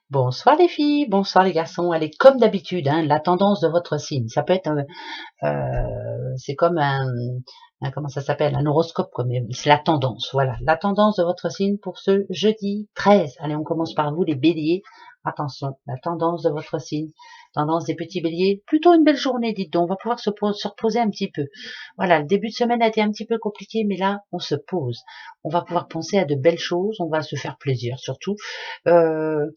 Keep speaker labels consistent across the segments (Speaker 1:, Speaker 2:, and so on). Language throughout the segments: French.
Speaker 1: Bonsoir les filles, bonsoir les garçons. Allez, comme d'habitude, hein, la tendance de votre signe. Ça peut être, c'est comme comment ça s'appelle, un horoscope, quoi, mais c'est la tendance. Voilà, la tendance de votre signe pour ce jeudi 13. Allez, on commence par vous, les béliers. Attention, la tendance de votre signe. Tendance des petits béliers. Plutôt une belle journée, dites donc. On va pouvoir se reposer un petit peu. Voilà, le début de semaine a été un petit peu compliqué, mais là, on se pose. On va pouvoir penser à de belles choses. On va se faire plaisir, surtout. Euh,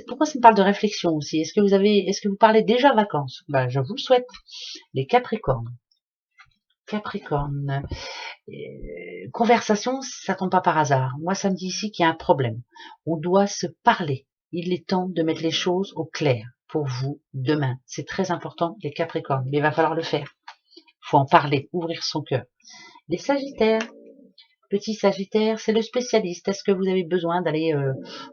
Speaker 1: Pourquoi ça me parle de réflexion aussi? Est-ce que vous parlez déjà vacances? Ben, je vous le souhaite. Les Capricornes. Capricorne. Conversation, ça tombe pas par hasard. Moi, ça me dit ici qu'il y a un problème. On doit se parler. Il est temps de mettre les choses au clair pour vous demain. C'est très important, les Capricornes. Mais il va falloir le faire. Il faut en parler, ouvrir son cœur. Les Sagittaires. Petit Sagittaire, c'est le spécialiste. Est-ce que vous avez besoin d'aller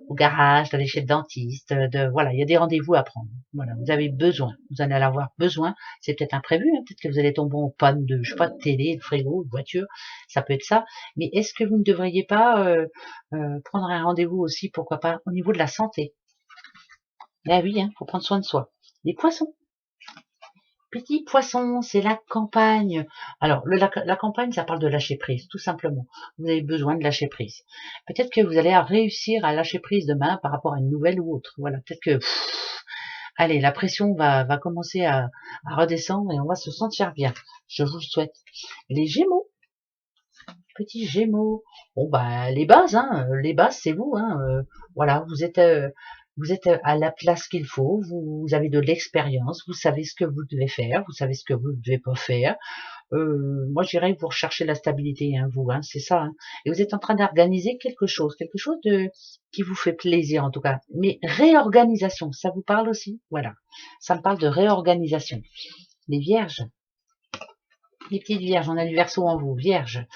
Speaker 1: au garage, d'aller chez le dentiste, voilà, il y a des rendez-vous à prendre. Voilà, vous avez besoin, vous allez en avoir besoin. C'est peut-être imprévu, hein, peut-être que vous allez tomber en panne de, je sais pas, de télé, de frigo, de voiture, ça peut être ça. Mais est-ce que vous ne devriez pas prendre un rendez-vous aussi, pourquoi pas, au niveau de la santé? Ben oui, hein, faut prendre soin de soi. Les poissons. Petit poisson, c'est la campagne. Alors, la campagne, ça parle de lâcher prise, tout simplement. Vous avez besoin de lâcher prise. Peut-être que vous allez réussir à lâcher prise demain par rapport à une nouvelle ou autre. Voilà, peut-être que, allez, la pression va commencer à redescendre et on va se sentir bien. Je vous le souhaite. Les Gémeaux, petits Gémeaux. Bon, bah, les bases, c'est vous, hein. Voilà, vous êtes à la place qu'il faut, vous avez de l'expérience, vous savez ce que vous devez faire, vous savez ce que vous ne devez pas faire. Moi, je dirais que vous recherchez la stabilité, hein, vous, hein, c'est ça. Hein. Et vous êtes en train d'organiser quelque chose de qui vous fait plaisir en tout cas. Mais réorganisation, ça vous parle aussi? Voilà, ça me parle de réorganisation. Les Vierges, les petites Vierges, on a du Verseau en vous, Vierges.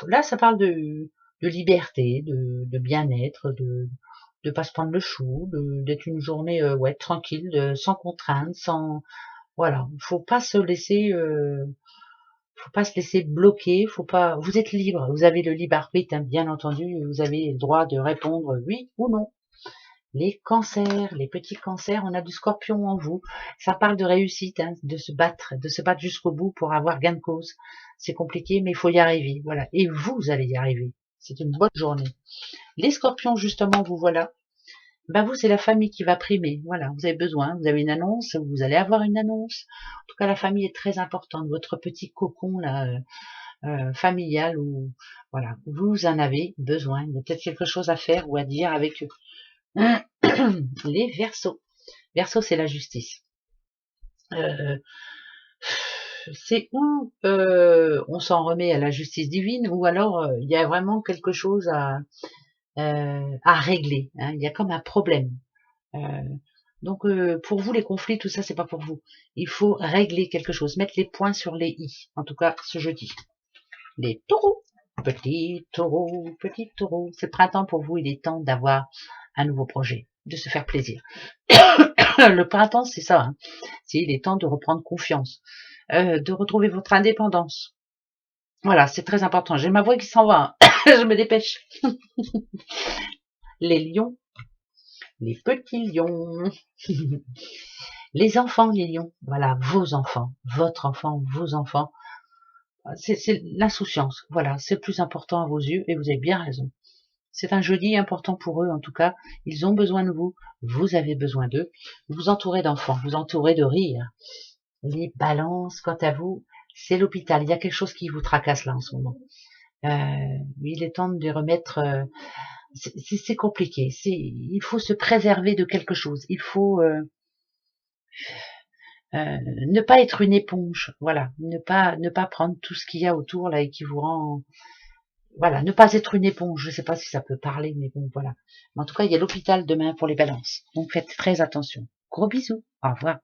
Speaker 1: Là, ça parle de liberté, de bien-être, de pas se prendre le chou, d'être une journée ouais tranquille, sans contrainte, sans voilà, faut pas se laisser bloquer, faut pas, vous êtes libre, vous avez le libre arbitre, hein, bien entendu, vous avez le droit de répondre oui ou non. Les cancers, les petits cancers, on a du scorpion en vous. Ça parle de réussite, hein, de se battre jusqu'au bout pour avoir gain de cause. C'est compliqué, mais il faut y arriver. Voilà. Et vous allez y arriver. C'est une bonne journée. Les scorpions, justement, vous voilà. Ben vous, c'est la famille qui va primer. Voilà, vous avez besoin, vous avez une annonce, vous allez avoir une annonce. En tout cas, la famille est très importante. Votre petit cocon là, familial, ou voilà, vous en avez besoin. Il y a peut-être quelque chose à faire ou à dire avec eux. Les Verseaux. Verseau, c'est la justice. Euh, c'est où on s'en remet à la justice divine, ou alors il y a vraiment quelque chose à régler. Hein, il y a comme un problème. Euh, donc pour vous, les conflits, tout ça, c'est pas pour vous. Il faut régler quelque chose, mettre les points sur les i. En tout cas, ce jeudi. Les taureaux. Petit taureau. C'est le printemps pour vous, il est temps d'avoir un nouveau projet, de se faire plaisir. Le printemps, c'est ça. Hein. Il est temps de reprendre confiance, de retrouver votre indépendance. Voilà, c'est très important. J'ai ma voix qui s'en va. Hein. Je me dépêche. Les lions, les petits lions. Les enfants, les lions. Voilà, vos enfants, votre enfant, vos enfants. C'est l'insouciance. Voilà, c'est le plus important à vos yeux et vous avez bien raison. C'est un jeudi important pour eux, en tout cas. Ils ont besoin de vous. Vous avez besoin d'eux. Vous entourez d'enfants, vous entourez de rire. Les balances, quant à vous, c'est l'hôpital. Il y a quelque chose qui vous tracasse là en ce moment. Il est temps de les remettre. C'est compliqué. Il faut se préserver de quelque chose. Il faut ne pas être une éponge. Voilà, ne pas prendre tout ce qu'il y a autour là et qui vous rend. Voilà, ne pas être une éponge. Je ne sais pas si ça peut parler, mais bon, voilà. En tout cas, il y a l'hôpital demain pour les balances. Donc faites très attention. Gros bisous. Au revoir.